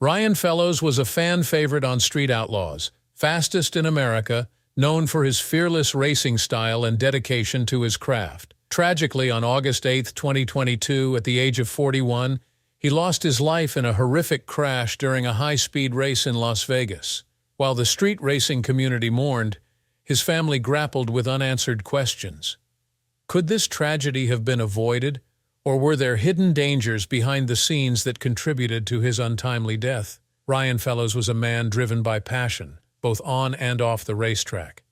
Ryan Fellows was a fan favorite on Street Outlaws, fastest in America, known for his fearless racing style and dedication to his craft. Tragically, on August 8, 2022, at the age of 41, he lost his life in a horrific crash during a high-speed race in Las Vegas. While the street racing community mourned, his family grappled with unanswered questions. Could this tragedy have been avoided, or were there hidden dangers behind the scenes that contributed to his untimely death? Ryan Fellows was a man driven by passion, both on and off the racetrack.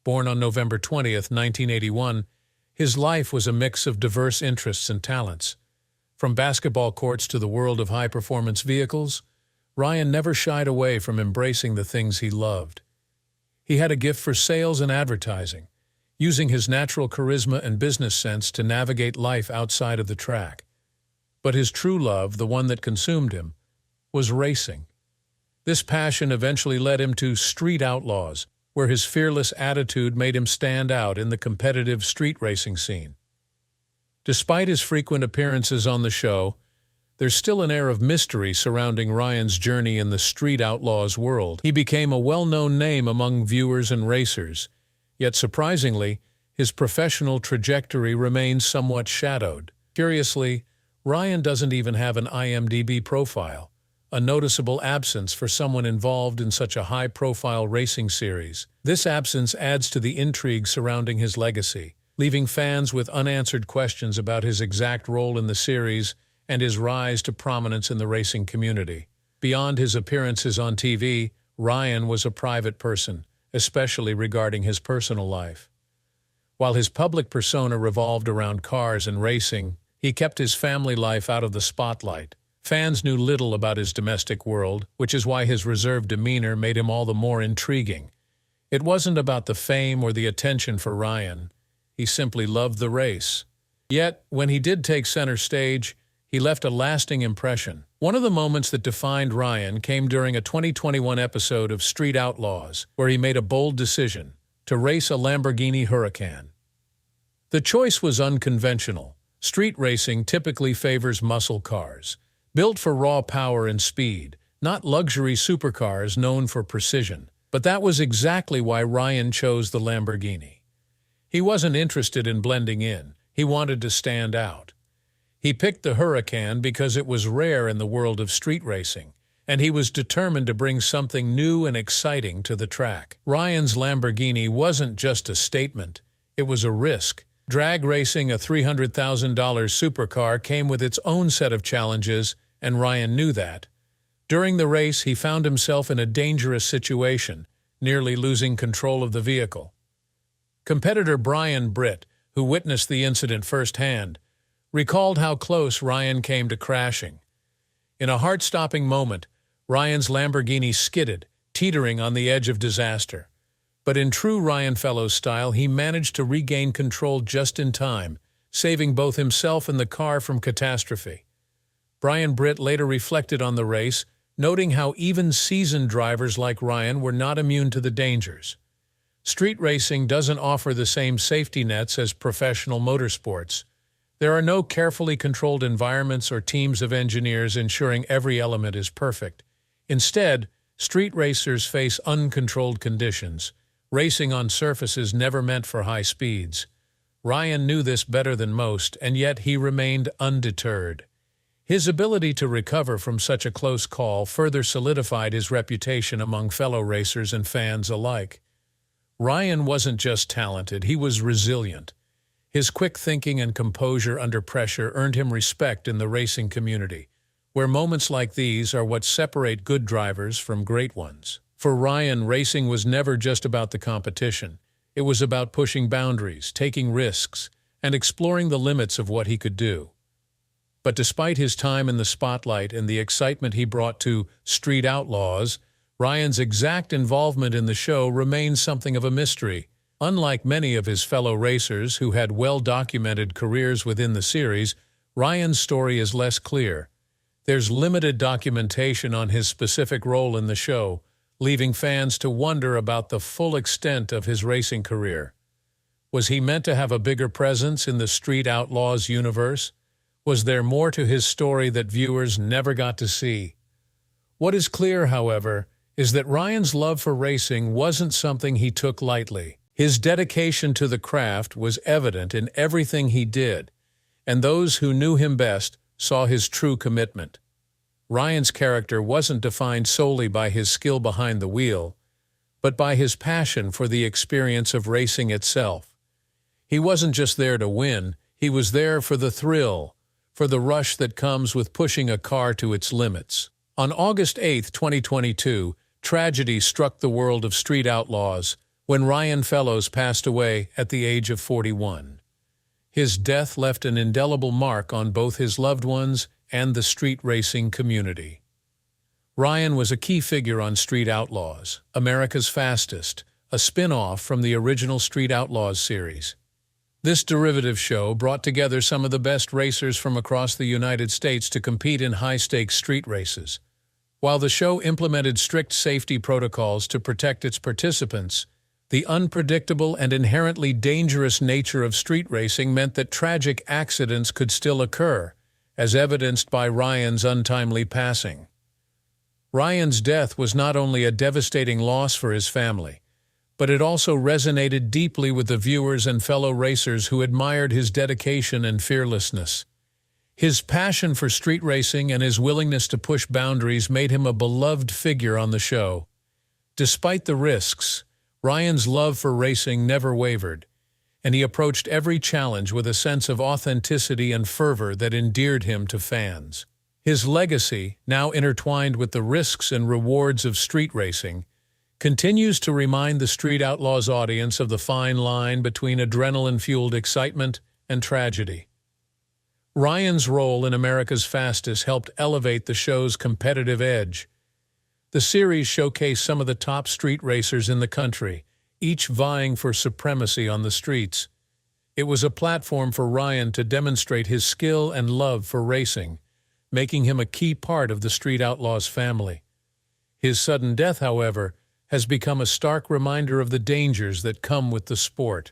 Born on November 20, 1981, his life was a mix of diverse interests and talents. From basketball courts to the world of high-performance vehicles, Ryan never shied away from embracing the things he loved. He had a gift for sales and advertising, using his natural charisma and business sense to navigate life outside of the track. But his true love, the one that consumed him, was racing. This passion eventually led him to Street Outlaws, where his fearless attitude made him stand out in the competitive street racing scene. Despite his frequent appearances on the show, there's still an air of mystery surrounding Ryan's journey in the Street Outlaws world. He became a well-known name among viewers and racers, yet surprisingly, his professional trajectory remains somewhat shadowed. Curiously, Ryan doesn't even have an IMDb profile, a noticeable absence for someone involved in such a high-profile racing series. This absence adds to the intrigue surrounding his legacy, leaving fans with unanswered questions about his exact role in the series and his rise to prominence in the racing community. Beyond his appearances on TV, Ryan was a private person, especially regarding his personal life. While his public persona revolved around cars and racing, he kept his family life out of the spotlight. Fans knew little about his domestic world, which is why his reserved demeanor made him all the more intriguing. It wasn't about the fame or the attention for Ryan. He simply loved the race. Yet, when he did take center stage, he left a lasting impression. One of the moments that defined Ryan came during a 2021 episode of Street Outlaws, where he made a bold decision to race a Lamborghini Huracan. The choice was unconventional. Street racing typically favors muscle cars, built for raw power and speed, not luxury supercars known for precision. But that was exactly why Ryan chose the Lamborghini. He wasn't interested in blending in. He wanted to stand out. He picked the Huracan because it was rare in the world of street racing, and he was determined to bring something new and exciting to the track. Ryan's Lamborghini wasn't just a statement, it was a risk. Drag racing a $300,000 supercar came with its own set of challenges, and Ryan knew that. During the race, he found himself in a dangerous situation, nearly losing control of the vehicle. Competitor Brian Britt, who witnessed the incident firsthand, recalled how close Ryan came to crashing. In a heart-stopping moment, Ryan's Lamborghini skidded, teetering on the edge of disaster. But in true Ryan Fellows style, he managed to regain control just in time, saving both himself and the car from catastrophe. Brian Britt later reflected on the race, noting how even seasoned drivers like Ryan were not immune to the dangers. Street racing doesn't offer the same safety nets as professional motorsports. There are no carefully controlled environments or teams of engineers ensuring every element is perfect. Instead, street racers face uncontrolled conditions, racing on surfaces never meant for high speeds. Ryan knew this better than most, and yet he remained undeterred. His ability to recover from such a close call further solidified his reputation among fellow racers and fans alike. Ryan wasn't just talented, he was resilient. His quick thinking and composure under pressure earned him respect in the racing community, where moments like these are what separate good drivers from great ones. For Ryan, racing was never just about the competition. It was about pushing boundaries, taking risks, and exploring the limits of what he could do. But despite his time in the spotlight and the excitement he brought to Street Outlaws, Ryan's exact involvement in the show remains something of a mystery. Unlike many of his fellow racers who had well-documented careers within the series, Ryan's story is less clear. There's limited documentation on his specific role in the show, leaving fans to wonder about the full extent of his racing career. Was he meant to have a bigger presence in the Street Outlaws universe? Was there more to his story that viewers never got to see? What is clear, however, is that Ryan's love for racing wasn't something he took lightly. His dedication to the craft was evident in everything he did, and those who knew him best saw his true commitment. Ryan's character wasn't defined solely by his skill behind the wheel, but by his passion for the experience of racing itself. He wasn't just there to win, he was there for the thrill, for the rush that comes with pushing a car to its limits. On August 8, 2022, tragedy struck the world of street outlaws when Ryan Fellows passed away at the age of 41. His death left an indelible mark on both his loved ones and the street racing community. Ryan was a key figure on Street Outlaws, America's Fastest, a spin-off from the original Street Outlaws series. This derivative show brought together some of the best racers from across the United States to compete in high-stakes street races. While the show implemented strict safety protocols to protect its participants, the unpredictable and inherently dangerous nature of street racing meant that tragic accidents could still occur, as evidenced by Ryan's untimely passing. Ryan's death was not only a devastating loss for his family, but it also resonated deeply with the viewers and fellow racers who admired his dedication and fearlessness. His passion for street racing and his willingness to push boundaries made him a beloved figure on the show. Despite the risks, Ryan's love for racing never wavered, and he approached every challenge with a sense of authenticity and fervor that endeared him to fans. His legacy, now intertwined with the risks and rewards of street racing, continues to remind the Street Outlaws audience of the fine line between adrenaline-fueled excitement and tragedy. Ryan's role in America's Fastest helped elevate the show's competitive edge. The series showcased some of the top street racers in the country, each vying for supremacy on the streets. It was a platform for Ryan to demonstrate his skill and love for racing, making him a key part of the Street Outlaws family. His sudden death, however, has become a stark reminder of the dangers that come with the sport.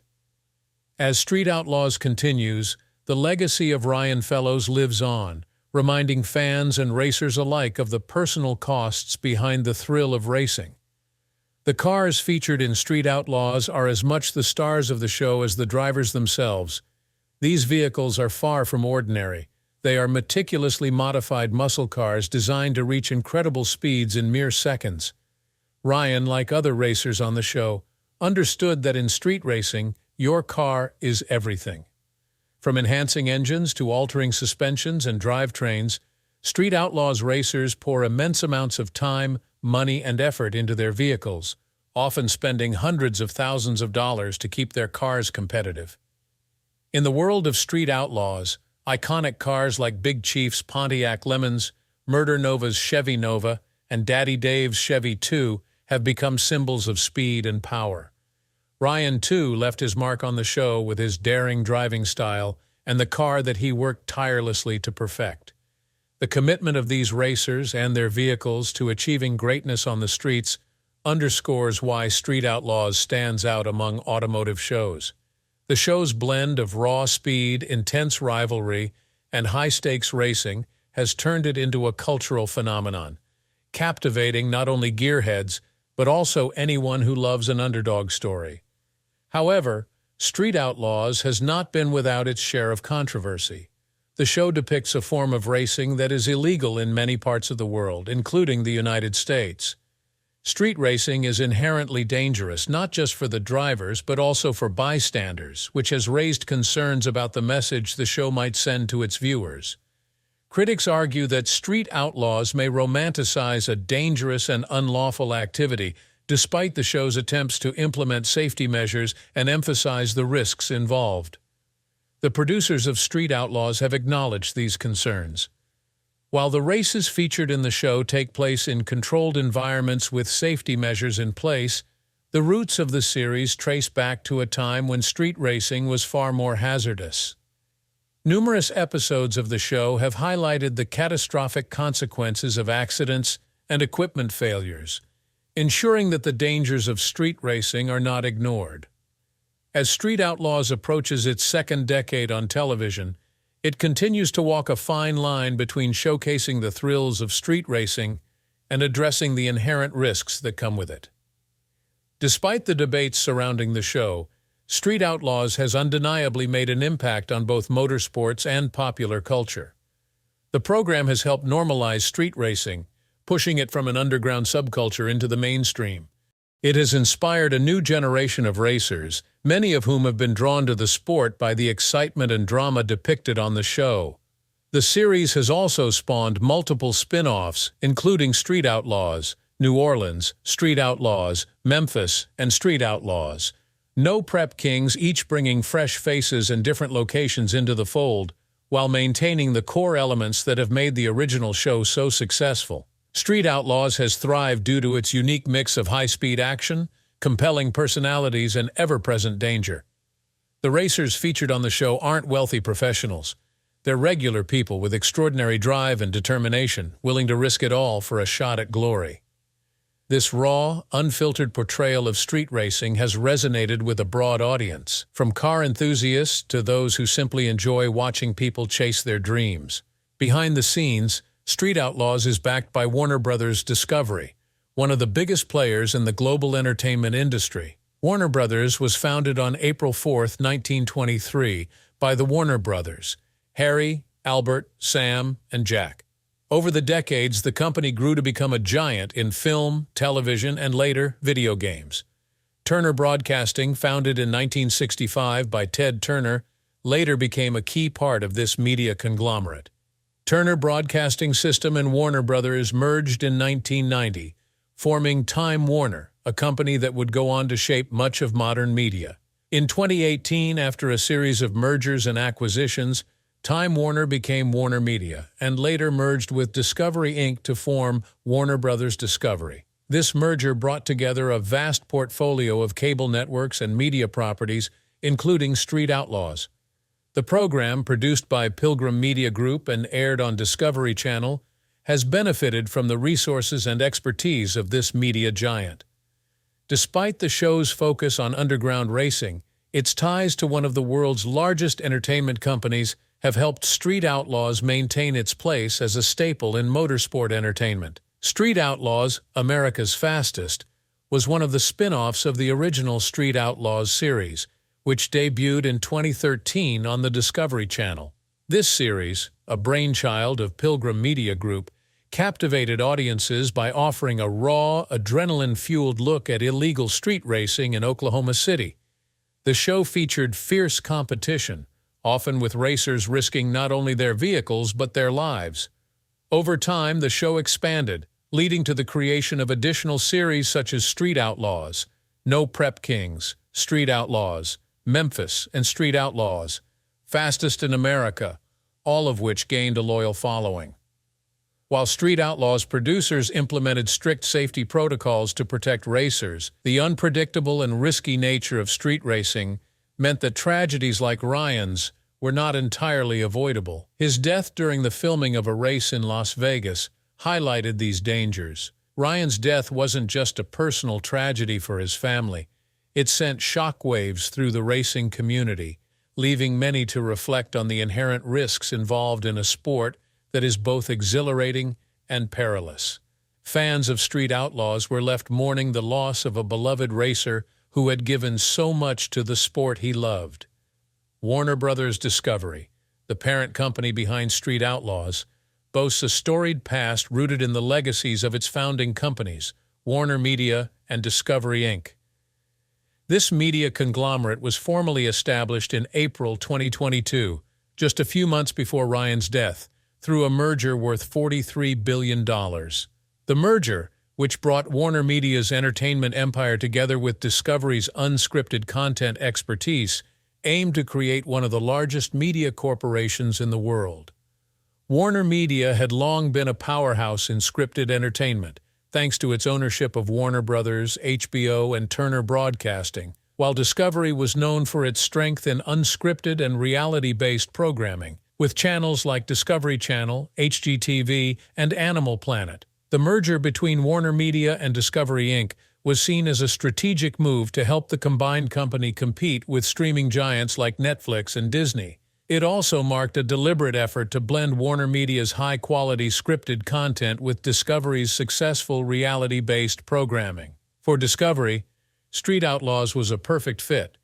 As Street Outlaws continues, the legacy of Ryan Fellows lives on, reminding fans and racers alike of the personal costs behind the thrill of racing. The cars featured in Street Outlaws are as much the stars of the show as the drivers themselves. These vehicles are far from ordinary. They are meticulously modified muscle cars designed to reach incredible speeds in mere seconds. Ryan, like other racers on the show, understood that in street racing, your car is everything. From enhancing engines to altering suspensions and drivetrains, Street Outlaws racers pour immense amounts of time, money, and effort into their vehicles, often spending hundreds of thousands of dollars to keep their cars competitive. In the world of Street Outlaws, iconic cars like Big Chief's Pontiac Lemons, Murder Nova's Chevy Nova, and Daddy Dave's Chevy 2 have become symbols of speed and power. Ryan, too, left his mark on the show with his daring driving style and the car that he worked tirelessly to perfect. The commitment of these racers and their vehicles to achieving greatness on the streets underscores why Street Outlaws stands out among automotive shows. The show's blend of raw speed, intense rivalry, and high-stakes racing has turned it into a cultural phenomenon, captivating not only gearheads, but also anyone who loves an underdog story. However, Street Outlaws has not been without its share of controversy. The show depicts a form of racing that is illegal in many parts of the world, including the United States. Street racing is inherently dangerous, not just for the drivers, but also for bystanders, which has raised concerns about the message the show might send to its viewers. Critics argue that Street Outlaws may romanticize a dangerous and unlawful activity, despite the show's attempts to implement safety measures and emphasize the risks involved. The producers of Street Outlaws have acknowledged these concerns. While the races featured in the show take place in controlled environments with safety measures in place, the roots of the series trace back to a time when street racing was far more hazardous. Numerous episodes of the show have highlighted the catastrophic consequences of accidents and equipment failures, ensuring that the dangers of street racing are not ignored. As Street Outlaws approaches its second decade on television, it continues to walk a fine line between showcasing the thrills of street racing and addressing the inherent risks that come with it. Despite the debates surrounding the show, Street Outlaws has undeniably made an impact on both motorsports and popular culture. The program has helped normalize street racing, pushing it from an underground subculture into the mainstream. It has inspired a new generation of racers, many of whom have been drawn to the sport by the excitement and drama depicted on the show. The series has also spawned multiple spin-offs, including Street Outlaws, New Orleans, Street Outlaws, Memphis, and Street Outlaws. No Prep Kings, each bringing fresh faces and different locations into the fold, while maintaining the core elements that have made the original show so successful. Street Outlaws has thrived due to its unique mix of high-speed action, compelling personalities, and ever-present danger. The racers featured on the show aren't wealthy professionals. They're regular people with extraordinary drive and determination, willing to risk it all for a shot at glory. This raw, unfiltered portrayal of street racing has resonated with a broad audience, from car enthusiasts to those who simply enjoy watching people chase their dreams. Behind the scenes, Street Outlaws is backed by Warner Bros. Discovery, one of the biggest players in the global entertainment industry. Warner Bros. Was founded on April 4, 1923, by the Warner Brothers, Harry, Albert, Sam, and Jack. Over the decades, the company grew to become a giant in film, television, and later, video games. Turner Broadcasting, founded in 1965 by Ted Turner, later became a key part of this media conglomerate. Turner Broadcasting System and Warner Brothers merged in 1990, forming Time Warner, a company that would go on to shape much of modern media. In 2018, after a series of mergers and acquisitions, Time Warner became Warner Media, and later merged with Discovery Inc. to form Warner Bros. Discovery. This merger brought together a vast portfolio of cable networks and media properties, including Street Outlaws. The program, produced by Pilgrim Media Group and aired on Discovery Channel, has benefited from the resources and expertise of this media giant. Despite the show's focus on underground racing, its ties to one of the world's largest entertainment companies have helped Street Outlaws maintain its place as a staple in motorsport entertainment. Street Outlaws, America's Fastest, was one of the spin-offs of the original Street Outlaws series, which debuted in 2013 on the Discovery Channel. This series, a brainchild of Pilgrim Media Group, captivated audiences by offering a raw, adrenaline-fueled look at illegal street racing in Oklahoma City. The show featured fierce competition, often with racers risking not only their vehicles but their lives. Over time, the show expanded, leading to the creation of additional series such as Street Outlaws, No Prep Kings, Street Outlaws, Memphis, and Street Outlaws, Fastest in America, all of which gained a loyal following. While Street Outlaws producers implemented strict safety protocols to protect racers, the unpredictable and risky nature of street racing meant that tragedies like Ryan's were not entirely avoidable. His death during the filming of a race in Las Vegas highlighted these dangers. Ryan's death wasn't just a personal tragedy for his family. It sent shockwaves through the racing community, leaving many to reflect on the inherent risks involved in a sport that is both exhilarating and perilous. Fans of Street Outlaws were left mourning the loss of a beloved racer who had given so much to the sport he loved. Warner Bros. Discovery, the parent company behind Street Outlaws, boasts a storied past rooted in the legacies of its founding companies, Warner Media and Discovery Inc. This media conglomerate was formally established in April 2022, just a few months before Ryan's death, through a merger worth $43 billion. The merger, which brought Warner Media's entertainment empire together with Discovery's unscripted content expertise, aimed to create one of the largest media corporations in the world. Warner Media had long been a powerhouse in scripted entertainment, thanks to its ownership of Warner Bros., HBO, and Turner Broadcasting, while Discovery was known for its strength in unscripted and reality-based programming, with channels like Discovery Channel, HGTV, and Animal Planet. The merger between Warner Media and Discovery Inc. was seen as a strategic move to help the combined company compete with streaming giants like Netflix and Disney. It also marked a deliberate effort to blend Warner Media's high-quality scripted content with Discovery's successful reality-based programming. For Discovery, Street Outlaws was a perfect fit,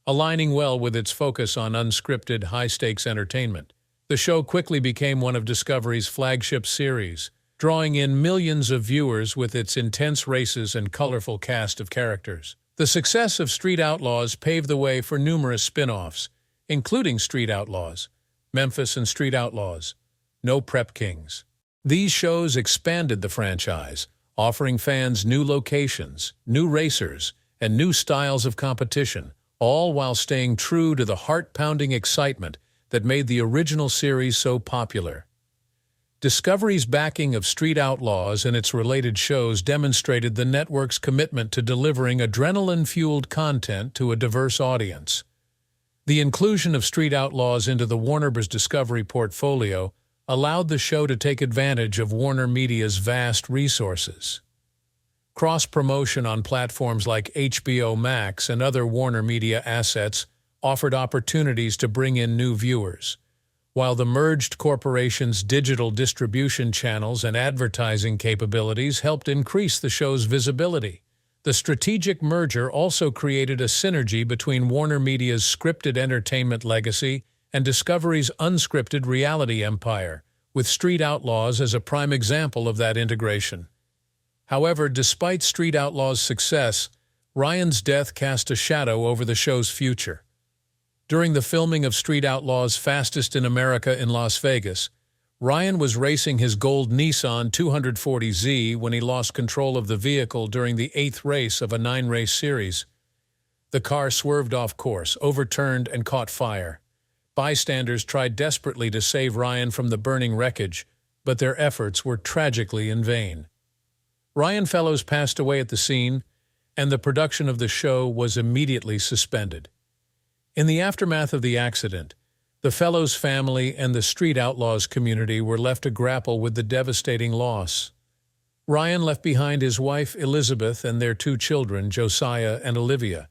aligning well with its focus on unscripted, high-stakes entertainment. The show quickly became one of Discovery's flagship series, drawing in millions of viewers with its intense races and colorful cast of characters. The success of Street Outlaws paved the way for numerous spin-offs, including Street Outlaws, Memphis and Street Outlaws, No Prep Kings. These shows expanded the franchise, offering fans new locations, new racers, and new styles of competition, all while staying true to the heart-pounding excitement that made the original series so popular. Discovery's backing of Street Outlaws and its related shows demonstrated the network's commitment to delivering adrenaline-fueled content to a diverse audience. The inclusion of Street Outlaws into the Warner Bros. Discovery portfolio allowed the show to take advantage of Warner Media's vast resources. Cross-promotion on platforms like HBO Max and other Warner Media assets offered opportunities to bring in new viewers, while the merged corporation's digital distribution channels and advertising capabilities helped increase the show's visibility. The strategic merger also created a synergy between Warner Media's scripted entertainment legacy and Discovery's unscripted reality empire, with Street Outlaws as a prime example of that integration. However, despite Street Outlaws' success, Ryan's death cast a shadow over the show's future. During the filming of Street Outlaws Fastest in America in Las Vegas, Ryan was racing his gold Nissan 240Z when he lost control of the vehicle during the 8th race of a 9-race series. The car swerved off course, overturned, and caught fire. Bystanders tried desperately to save Ryan from the burning wreckage, but their efforts were tragically in vain. Ryan Fellows passed away at the scene, and the production of the show was immediately suspended. In the aftermath of the accident, the Fellows family and the Street Outlaws community were left to grapple with the devastating loss. Ryan left behind his wife Elizabeth and their 2 children, Josiah and Olivia.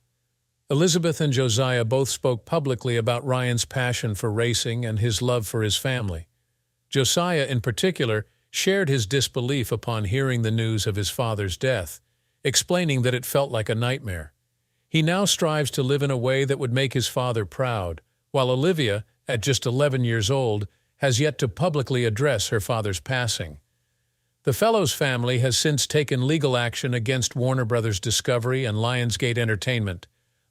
Elizabeth and Josiah both spoke publicly about Ryan's passion for racing and his love for his family. Josiah, in particular, shared his disbelief upon hearing the news of his father's death, explaining that it felt like a nightmare. He now strives to live in a way that would make his father proud, while Olivia, at just 11 years old, has yet to publicly address her father's passing. The Fellows family has since taken legal action against Warner Bros. Discovery and Lionsgate Entertainment,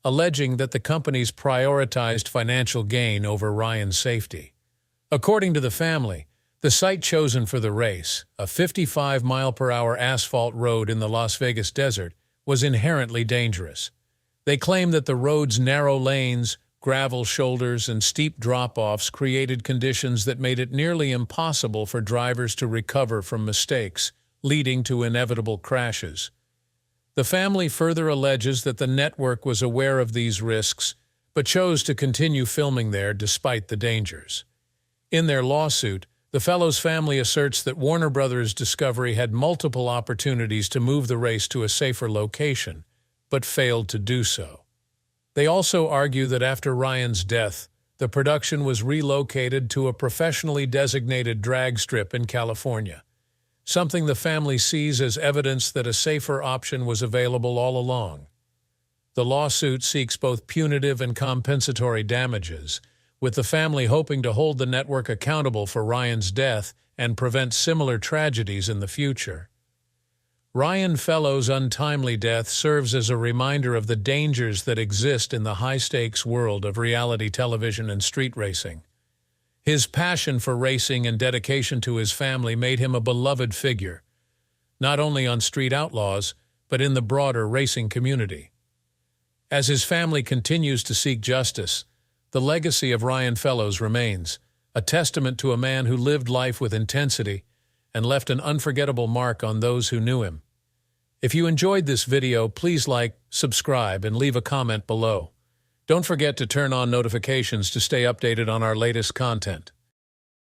alleging that the companies prioritized financial gain over Ryan's safety. According to the family, the site chosen for the race, a 55-mile-per-hour asphalt road in the Las Vegas desert, was inherently dangerous. They claim that the road's narrow lanes, gravel shoulders, and steep drop-offs created conditions that made it nearly impossible for drivers to recover from mistakes, leading to inevitable crashes. The family further alleges that the network was aware of these risks, but chose to continue filming there despite the dangers. In their lawsuit, the Fellows family asserts that Warner Bros. Discovery had multiple opportunities to move the race to a safer location, but failed to do so. They also argue that after Ryan's death, the production was relocated to a professionally designated drag strip in California, something the family sees as evidence that a safer option was available all along. The lawsuit seeks both punitive and compensatory damages, with the family hoping to hold the network accountable for Ryan's death and prevent similar tragedies in the future. Ryan Fellows' untimely death serves as a reminder of the dangers that exist in the high-stakes world of reality television and street racing. His passion for racing and dedication to his family made him a beloved figure, not only on Street Outlaws, but in the broader racing community. As his family continues to seek justice, the legacy of Ryan Fellows remains, a testament to a man who lived life with intensity and left an unforgettable mark on those who knew him. If you enjoyed this video, please like, subscribe, and leave a comment below. Don't forget to turn on notifications to stay updated on our latest content.